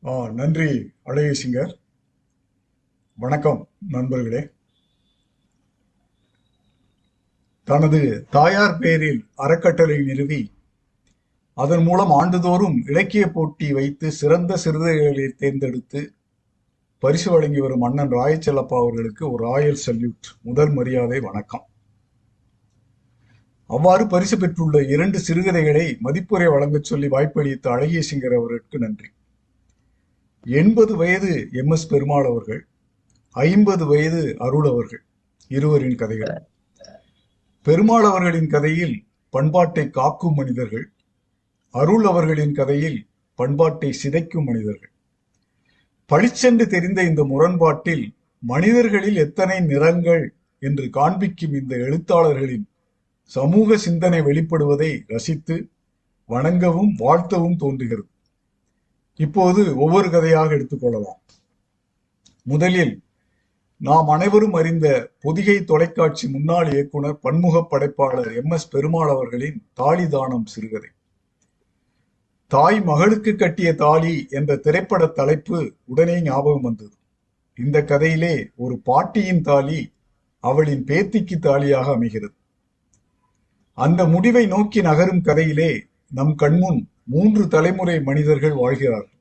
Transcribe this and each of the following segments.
நன்றி அழகேசிங்கர். வணக்கம் நண்பர்களே. தனது தாயார் பெயரில் அறக்கட்டளை நிறுவி அதன் மூலம் ஆண்டுதோறும் இலக்கிய போட்டி வைத்து சிறந்த சிறுதைகளை தேர்ந்தெடுத்து பரிசு வழங்கி வரும் அண்ணன் ராயச்செல்லப்பா அவர்களுக்கு ஒரு ராயல் சல்யூட், முதல் மரியாதை, வணக்கம். அவ்வாறு பரிசு பெற்றுள்ள 2 சிறுகதைகளை மதிப்புரை வழங்கச் சொல்லி வாய்ப்பளித்த அழகேசிங்கர் அவர்களுக்கு நன்றி. 80 வயது MS பெருமாள் அவர்கள், 50 வயது அருள் அவர்கள் இருவரின் கதைகள். பெருமாள் அவர்களின் கதையில் பண்பாட்டை காக்கும் மனிதர்கள், அருள் அவர்களின் கதையில் பண்பாட்டை சிதைக்கும் மனிதர்கள். பளிச்சென்று தெரிந்த இந்த முரண்பாட்டில் மனிதர்களில் எத்தனை நிறங்கள் என்று காண்பிக்கும் இந்த எழுத்தாளர்களின் சமூக சிந்தனை வெளிப்படுவதை ரசித்து வணங்கவும் வாழ்த்தவும் தோன்றுகிறது. இப்போது ஒவ்வொரு கதையாக எடுத்துக்கொள்ளலாம். முதலில் நாம் அனைவரும் அறிந்த பொதிகை தொலைக்காட்சி முன்னாள் இயக்குனர், பன்முக படைப்பாளர் MS பெருமாள் அவர்களின் தாலி தானம் சிறுகதை. தாய் மகளுக்கு கட்டிய தாலி என்ற திரைப்பட தலைப்பு உடனே ஞாபகம் வந்தது. இந்த கதையிலே ஒரு பாட்டியின் தாலி அவளின் பேத்திக்கு தாலியாக அமைகிறது. அந்த முடிவை நோக்கி நகரும் கதையிலே நம் கண்முன் 3 தலைமுறை மனிதர்கள் வாழ்கிறார்கள்.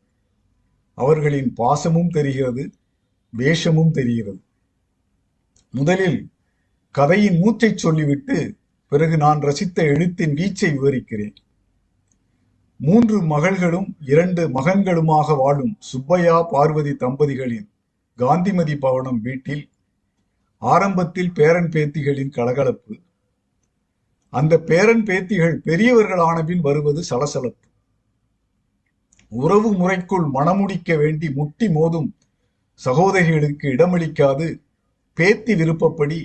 அவர்களின் பாசமும் தெரிகிறது, வேஷமும் தெரிகிறது. முதலில் கதையின் மூச்சை சொல்லிவிட்டு பிறகு நான் ரசித்த எழுத்தின் வீச்சை விவரிக்கிறேன். 3 மகள்களும் 2 மகன்களுமாக வாழும் சுப்பையா பார்வதி தம்பதிகளின் காந்திமதி பவனம் வீட்டில் ஆரம்பத்தில் பேரன் பேத்திகளின் கலகலப்பு. அந்த பேரன் பேத்திகள் பெரியவர்கள் ஆனபின் வருவது சலசலப்பு. உறவு முறைக்குள் மணமுடிக்க வேண்டி முட்டி மோதும் சகோதரிகளுக்கு இடமளிக்காது பேத்தி விருப்பப்படி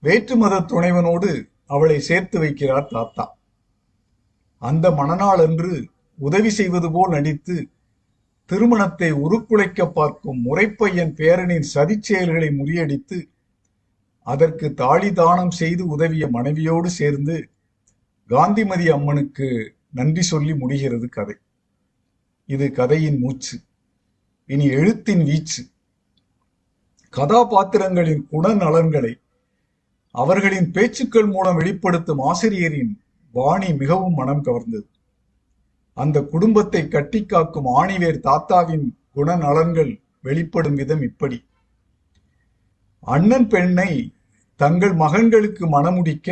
வேற்று மத துணைவனோடு அவளை சேர்த்து வைக்கிறார் தாத்தா. அந்த மணநாள் அன்று உதவி செய்வது போல் நடித்து திருமணத்தை உருக்குலைக்க பார்க்கும் முறைப்பையன் பேரனின் சதிச் செயல்களை முறியடித்து அதற்கு தாலி தானம் செய்து உதவிய மனைவியோடு சேர்ந்து காந்திமதி அம்மனுக்கு நன்றி சொல்லி முடிகிறது கதை. இது கதையின் மூச்சு. இனி எழுத்தின் வீச்சு. கதாபாத்திரங்களின் குணநலன்களை அவர்களின் பேச்சுக்கள் மூலம் வெளிப்படுத்தும் ஆசிரியரின் பாணி மிகவும் மனம் கவர்ந்தது. அந்த குடும்பத்தை கட்டி காக்கும் ஆணிவேர் தாத்தாவின் குணநலன்கள் வெளிப்படும் விதம் இப்படி. அண்ணன் பெண்ணை தங்கள் மகன்களுக்கு மணமுடிக்க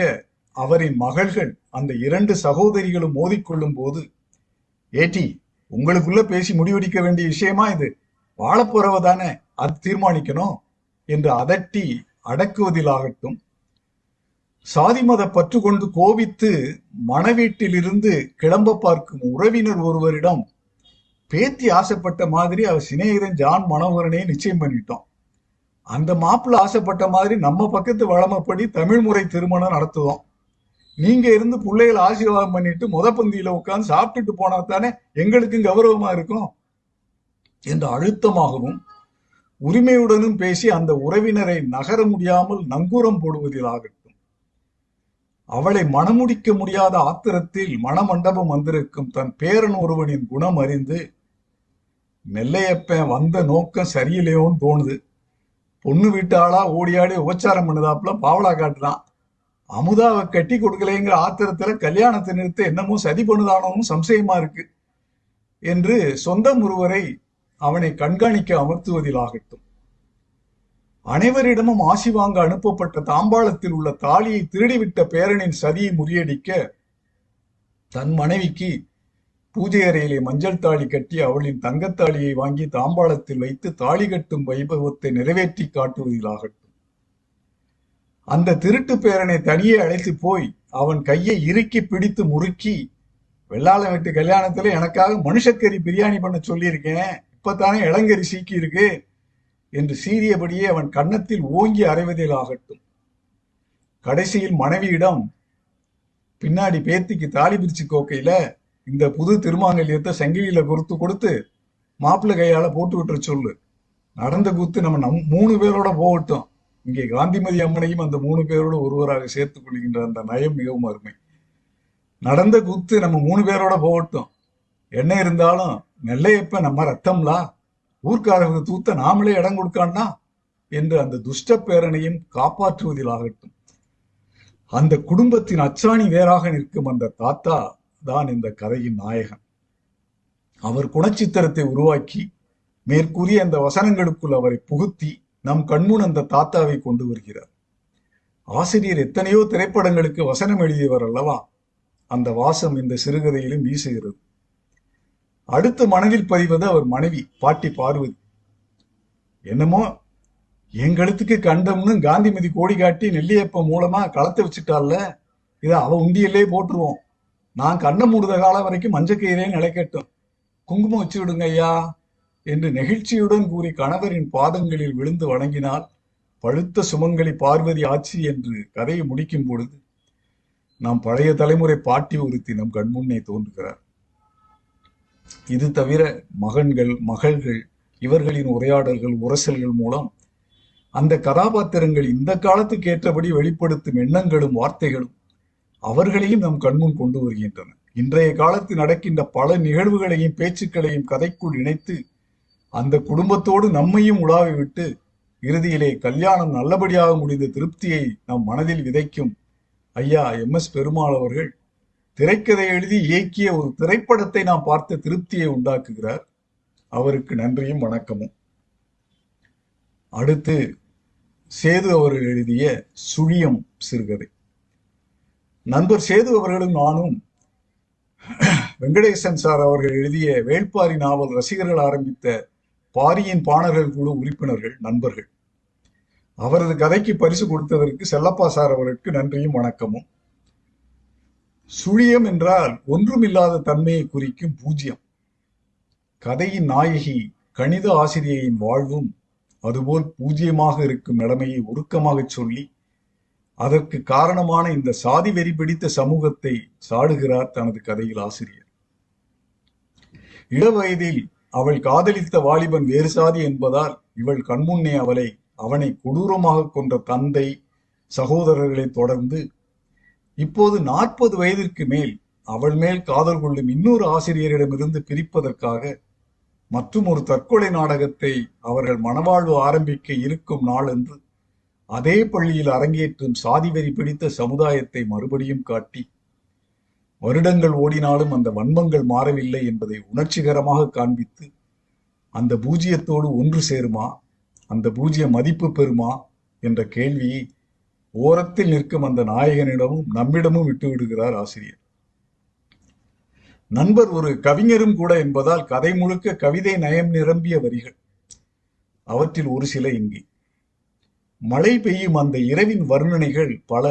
அவரின் மகள்கள் அந்த 2 சகோதரிகளும் மோதிக்கொள்ளும் போது, ஏட்டி, உங்களுக்குள்ள பேசி முடிவெடுக்க வேண்டிய விஷயமா இது, வாழப்போறவ தானே, அது தீர்மானிக்கணும் என்று அதட்டி அடக்குவதிலாகட்டும், சாதி மத பற்று கொண்டு கோபித்து மணவீட்டிலிருந்து கிளம்ப பார்க்கும் உறவினர் ஒருவரிடம் பேத்தி ஆசைப்பட்ட மாதிரி அவர் சிநேகிதன் ஜான் மனோகரனே நிச்சயம் பண்ணிட்டோம், அந்த மாப்பிள்ள ஆசைப்பட்ட மாதிரி நம்ம பக்கத்து வழமைப்படி தமிழ் முறை திருமணம் நடத்துவோம், நீங்க இருந்து பிள்ளைகளை ஆசீர்வாதம் பண்ணிட்டு பந்தியில உட்கார்ந்து சாப்பிட்டுட்டு போனா தானே எங்களுக்கும் கௌரவமா இருக்கும் என்று அழுத்தமாகவும் உரிமையுடனும் பேசி அந்த உறவினரை நகர முடியாமல் நங்கூரம் போடுவதிலாகட்டும், அவளை மணமுடிக்க முடியாத ஆத்திரத்தில் மணமண்டபம் வந்திருக்கும் தன் பேரன் ஒருவனின் குணம் அறிந்து நெல்லையப்பன் வந்த நோக்கம் சரியில்லையோன்னு தோணுது, பொண்ணு வீட்டாளா ஓடியாடி உபச்சாரம் பண்ணுதாப்புல பாவலா காட்டுறான், அமுதாவை கட்டி கொடுக்கலைங்கிற ஆத்திரத்துல கல்யாணத்தை நிறுத்த என்னமோ சதி பண்ணுதானோன்னு சம்சயமா இருக்கு என்று சொந்தம் ஒருவரை அவனை கண்காணிக்க அமர்த்துவதிலாகட்டும், அனைவரிடமும் ஆசி வாங்க அனுப்பப்பட்ட தாம்பாளத்தில் உள்ள தாலியை திருடிவிட்ட பேரனின் சதியை முறியடிக்க தன் மனைவிக்கு பூஜை அறையிலே மஞ்சள் தாலி கட்டி அவளின் தங்கத்தாலியை வாங்கி தாம்பாளத்தில் வைத்து தாலி கட்டும் வைபவத்தை நிறைவேற்றி காட்டுவதிலாகட்டும், அந்த திருட்டு பேரனை தனியே அழைத்து போய் அவன் கையை இறுக்கி பிடித்து முறுக்கி, வெள்ளாள வீட்டு கல்யாணத்துல எனக்காக மனுஷக்கறி பிரியாணி பண்ண சொல்லியிருக்கேன், இப்பத்தானே இளங்கறி சீக்கி இருக்கு என்று சீறியபடியே அவன் கன்னத்தில் ஓங்கி அறைவதிலாகட்டும், கடைசியில் மனைவியிடம் பின்னாடி பேத்திக்கு தாலி பிரிச்சு கோக்கையில இந்த புது திருமாங்கல்யத்தை சங்கிலியில கொடுத்து கொடுத்து மாப்பிள்ளை கையால போட்டு விட்டுற சொல்லு, நடந்த கூத்து நம்ம 3 பேரோட போகட்டும், இங்கே காந்திமதி அம்மனையும் அந்த 3 பேரோடு ஒருவராக சேர்த்துக் கொள்கின்ற அந்த நயம் மிகவும் அருமை. நடந்த கூத்து நம்ம 3 பேரோட போகட்டும், என்ன இருந்தாலும் நெல்லையப்ப நம்ம ரத்தம்லா, ஊர்க்காரங்க தூத்த நாமளே இடம் கொடுக்கான்னா என்று அந்த துஷ்ட பேரனையும் காப்பாற்றுவதில் ஆகட்டும். அந்த குடும்பத்தின் அச்சாணி வேறாக நிற்கும் அந்த தாத்தா தான் இந்த கதையின் நாயகன். அவர் குணச்சித்திரத்தை உருவாக்கி மேற்கூறிய அந்த வசனங்களுக்குள் அவரை புகுத்தி நம் கண்முன் அந்த தாத்தாவை கொண்டு வருகிறார். ஆசிரியர் எத்தனையோ திரைப்படங்களுக்கு வசனம் எழுதியவர் அல்லவா? அந்த வாசம் இந்த சிறுகதையிலும் வீசுகிறது. அடுத்து மனதில் பதிவது அவர் மனைவி பாட்டி பார்வதி. என்னமோ எங்களுத்துக்கு கண்டம்னு காந்திமதி கோடி காட்டி நெல்லியப்பம் மூலமா களத்தை வச்சுட்டால, இதை அவ உண்டியல்லே போட்டுருவோம். நான் கண்ணை மூடுத காலம் வரைக்கும் மஞ்சக்கயிறே நிலைக்கட்டும், குங்குமம் வச்சு விடுங்க ஐயா என்று நெகிழ்ச்சியுடன் கூறி கணவரின் பாதங்களில் விழுந்து வணங்கினால் பழுத்த சுமங்கலி பார்வதி ஆட்சி என்று கதையை முடிக்கும் பொழுது நாம் பழைய தலைமுறை பாட்டி ஒருத்தி நம் கண்முன்னே தோன்றுகிறார். இது தவிர மகன்கள், மகள்கள் இவர்களின் உரையாடல்கள், உரசல்கள் மூலம் அந்த கதாபாத்திரங்கள் இந்த காலத்துக்கு ஏற்றபடி வெளிப்படுத்தும் எண்ணங்களும் வார்த்தைகளும் அவர்களையும் நம் கண்முன் கொண்டு வருகின்றன. இன்றைய காலத்தில் நடக்கின்ற பல நிகழ்வுகளையும் பேச்சுக்களையும் கதைக்குள் இணைத்து அந்த குடும்பத்தோடு நம்மையும் உலாவி விட்டு இறுதியிலே கல்யாணம் நல்லபடியாக முடிந்த திருப்தியை நம் மனதில் விதைக்கும் ஐயா எம்.எஸ். பெருமாள் அவர்கள் திரைக்கதை எழுதி இயக்கிய ஒரு திரைப்படத்தை நாம் பார்த்த திருப்தியை உண்டாக்குகிறார். அவருக்கு நன்றியும் வணக்கமும். அடுத்து சேது அவர்கள் எழுதிய சுழியம் சிறுகதை. நண்பர் சேது அவர்களும் நானும் வெங்கடேசன் சார் அவர்கள் எழுதிய வேள்பாரி நாவல் ரசிகர்கள் ஆரம்பித்த பாரியின் பாணர்கள் குழு உறுப்பினர்கள், நண்பர்கள். அவரது கதைக்கு பரிசு கொடுத்ததற்கு செல்லப்பா சார் அவர்களுக்கு நன்றியும் வணக்கமும். சுழியம் என்றால் ஒன்றுமில்லாத தன்மையை குறிக்கும் பூஜ்யம். கதையின் நாயகி கணித ஆசிரியையின் வாழ்வும் அதுபோல் பூஜ்யமாக இருக்கும் நிலைமையை உருக்கமாக சொல்லி அதற்கு காரணமான இந்த சாதி வெறி பிடித்த சமூகத்தை சாடுகிறார் தனது கதையில் ஆசிரியர். இளவயதில் அவள் காதலித்த வாலிபன் வேறு சாதி என்பதால் இவள் கண்முன்னே அவனை கொடூரமாக கொன்ற தந்தை, சகோதரர்களை தொடர்ந்து இப்போது 40 வயதிற்கு மேல் அவள் மேல் காதல் கொள்ளும் இன்னொரு ஆசிரியரிடமிருந்து பிரிப்பதற்காக மற்றும் ஒரு தற்கொலை நாடகத்தை அவர்கள் மனவாழ்வு ஆரம்பிக்க இருக்கும் நாள் என்று அதே பள்ளியில் அரங்கேற்றும் சாதி வெறி பிடித்த சமுதாயத்தை மறுபடியும் காட்டி வருடங்கள் ஓடினாலும் அந்த வன்மங்கள் மாறவில்லை என்பதை உணர்ச்சிகரமாக காண்பித்து அந்த பூஜ்யத்தோடு ஒன்று சேருமா, அந்த பூஜ்ய மதிப்பு பெறுமா என்ற கேள்வியை ஓரத்தில் நிற்கும் அந்த நாயகனிடமும் நம்மிடமும் விட்டு விடுகிறார் ஆசிரியர். நண்பர் ஒரு கவிஞரும் கூட என்பதால் கதை முழுக்க கவிதை நயம் நிரம்பிய வரிகள். அவற்றில் ஒரு சில இங்கே. மழை பெய்யும் அந்த இரவின் வர்ணனைகள் பல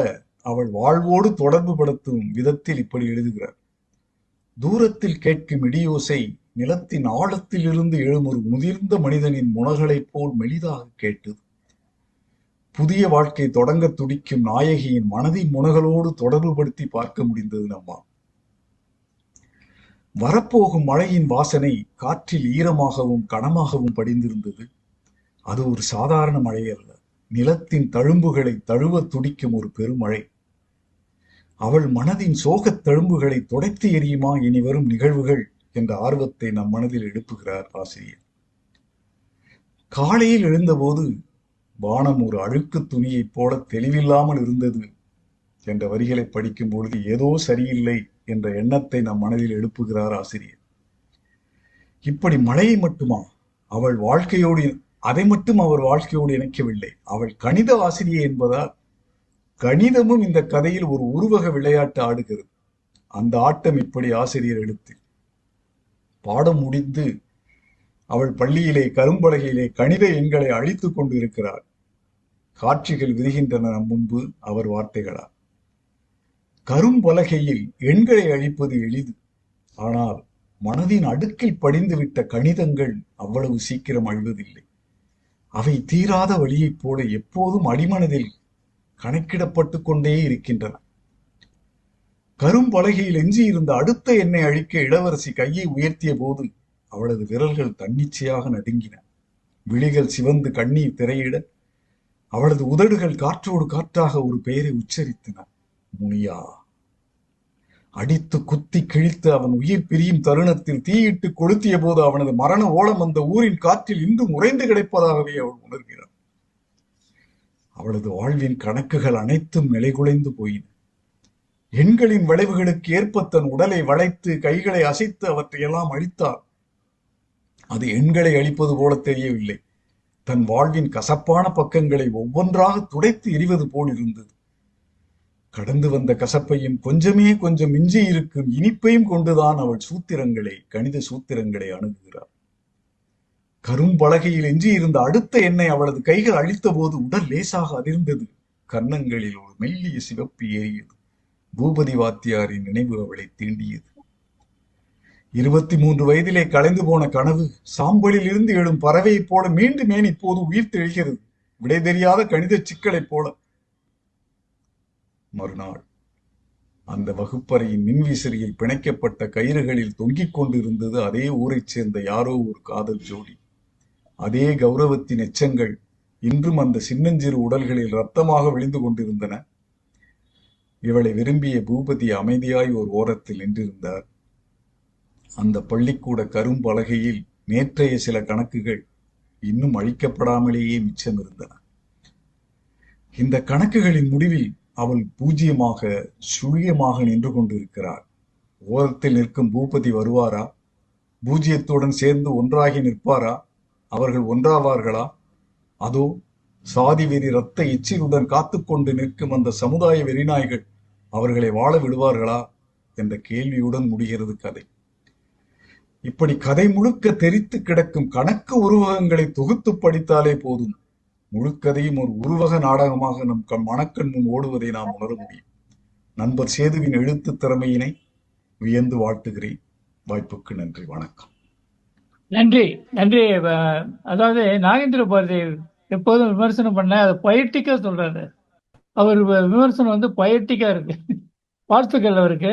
அவள் வாழ்வோடு தொடர்பு படுத்தும் விதத்தில் இப்படி எழுதுகிறார். தூரத்தில் கேட்கும் இடியோசை நிலத்தின் ஆழத்தில் இருந்து எழும் ஒரு முதிர்ந்த மனிதனின் முனகளைப் போல் மெலிதாக கேட்டது. புதிய வாழ்க்கை தொடங்க துடிக்கும் நாயகியின் மனதின் முனகளோடு தொடர்பு படுத்தி பார்க்க முடிந்தது நம்மால். வரப்போகும் மழையின் வாசனை காற்றில் ஈரமாகவும் கனமாகவும் படிந்திருந்தது. அது ஒரு சாதாரண மழை அல்ல, நிலத்தின் தழும்புகளை தழுவ துடிக்கும் ஒரு பெருமழை. அவள் மனதின் சோகத் தழும்புகளை துடைத்து எறியுமா இனி வரும் நிகழ்வுகள் என்ற ஆர்வத்தை நம் மனதில் எழுப்புகிறார் ஆசிரியர். காலையில் எழுந்தபோது வானம் ஒரு அழுக்கு துணியைப் போல தெளிவில்லாமல் இருந்தது என்ற வரிகளை படிக்கும் பொழுது ஏதோ சரியில்லை என்ற எண்ணத்தை நம் மனதில் எழுப்புகிறார் ஆசிரியர். இப்படி மழையை மட்டுமா அவள் வாழ்க்கையோடு, அதை மட்டும் அவர் வாழ்க்கையோடு இணைக்கவில்லை. அவள் கணித ஆசிரியை என்பதால் கணிதமும் இந்த கதையில் ஒரு உருவக விளையாட்டு ஆடுகிறது. அந்த ஆட்டம் இப்படி ஆசிரியர் எழுத்து. பாடம் முடிந்து அவள் பள்ளியிலே கரும்பலகையிலே கணித எண்களை அழித்துக் கொண்டு இருக்கிறார். காட்சிகள் விரிகின்றன நம் முன்பு அவர் வார்த்தைகளால். கரும்பலகையில் எண்களை அழிப்பது எளிது, ஆனால் மனதின் அடுக்கில் படிந்துவிட்ட கணிதங்கள் அவ்வளவு சீக்கிரம் அழிவதில்லை. அவை தீராத வழியைப் போல எப்போதும் அடிமனதில் கணக்கிடப்பட்டு கொண்டே இருக்கின்றன. கரும்பலகையில் எஞ்சியிருந்த அடுத்த எண்ணை அழிக்க இளவரசி கையை உயர்த்திய போது அவளது விரல்கள் தன்னிச்சையாக நடுங்கின. விழிகள் சிவந்து கண்ணீர் திரையிட அவளது உதடுகள் காற்றோடு காற்றாக ஒரு பெயரை உச்சரித்தன, முனியா. அடித்து குத்தி கிழித்து அவன் உயிர் பிரியும் தருணத்தில் தீயிட்டு கொளுத்திய போது அவனது மரண ஓலம் அந்த ஊரின் காற்றில் இன்றும் உறைந்து கிடைப்பதாகவே அவள் உணர்கிறாள். அவளது வாழ்வின் கணக்குகள் அனைத்தும் நிலைகுலைந்து போயின. எண்களின் விளைவுகளுக்கு ஏற்ப தன் உடலை வளைத்து கைகளை அசைத்து அவற்றையெல்லாம் அழித்தாள். அது எண்களை அழிப்பது போல தெரியவில்லை. தன் வாழ்வின் கசப்பான பக்கங்களை ஒவ்வொன்றாக துடைத்து எறிவது போல் இருந்தது. கடந்து வந்த கசப்பையும் கொஞ்சமே கொஞ்சம் மிஞ்சி இருக்கும் இனிப்பையும் கொண்டுதான் அவள் கணித சூத்திரங்களை அணுகுகிறாள். கரும்பலகையில் எஞ்சியிருந்த அடுத்த எண்ணெய் அவளது கைகள் அழித்த போது உடல் லேசாக அதிர்ந்தது. கன்னங்களில் ஒரு மெல்லிய சிவப்பு ஏறியது. பூபதி வாத்தியாரின் நினைவு அவளை தீண்டியது. 23 வயதிலே கலைந்து போன கனவு சாம்பலில் இருந்து எழும் பறவையைப் போல மீண்டும் ஏன் இப்போது உயிர் தெழுகிறது, விடை தெரியாத கணித சிக்கலைப் போல. மறுநாள் அந்த வகுப்பறையின் மின்விசிறியில் பிணைக்கப்பட்ட கயிறுகளில் தொங்கிக் கொண்டிருந்தது அதே ஊரைச் சேர்ந்த யாரோ ஒரு காதல் ஜோடி. அதே கௌரவத்தின் எச்சங்கள் இன்றும் அந்த சின்னஞ்சிறு உடல்களில் ரத்தமாக விழுந்து கொண்டிருந்தன. இவளை விரும்பிய பூபதி அமைதியாய் ஒரு ஓரத்தில் நின்றிருந்தார். அந்த பள்ளிக்கூட கரும்பலகையில் நேற்றைய சில கணக்குகள் இன்னும் அழிக்கப்படாமலேயே மிச்சம் இருந்தன. இந்த கணக்குகளின் முடிவில் அவள் பூஜ்யமாக சுழியமாக நின்று கொண்டிருக்கிறாள். ஓரத்தில் நிற்கும் பூபதி வருவாரா? பூஜ்யத்துடன் சேர்ந்து ஒன்றாகி நிற்பாரா? அவர்கள் ஒன்றாவார்களா? அதோ சாதி வெறி ரத்த எச்சிலுடன் காத்துக்கொண்டு நிற்கும் அந்த சமுதாய வெறிநாய்கள் அவர்களை வாழ விடுவார்களா என்ற கேள்வியுடன் முடிகிறது கதை. இப்படி கதை முழுக்க தெரித்து கிடக்கும் கணக்கு உருவகங்களை தொகுத்து படித்தாலே போதும். முழுக்கதையும் ஒரு உருவக நாடகமாக நம் மனக்கண் முன் ஓடுவதை நாம் உணர முடியும். நண்பர் சேதுவின் எழுத்து திறமையினை வியந்து வாழ்த்துகிறேன். வாய்ப்புக்கு நன்றி. வணக்கம். நன்றி நன்றி. அதாவது நாகேந்திர பாரதி எப்போதும் விமர்சனம் பண்ண அதை பொயட்டிக்கா சொல்றாரு. அவர் விமர்சனம் வந்து பொயட்டிக்கா இருக்கு. வாழ்த்துக்கள் அவருக்கு.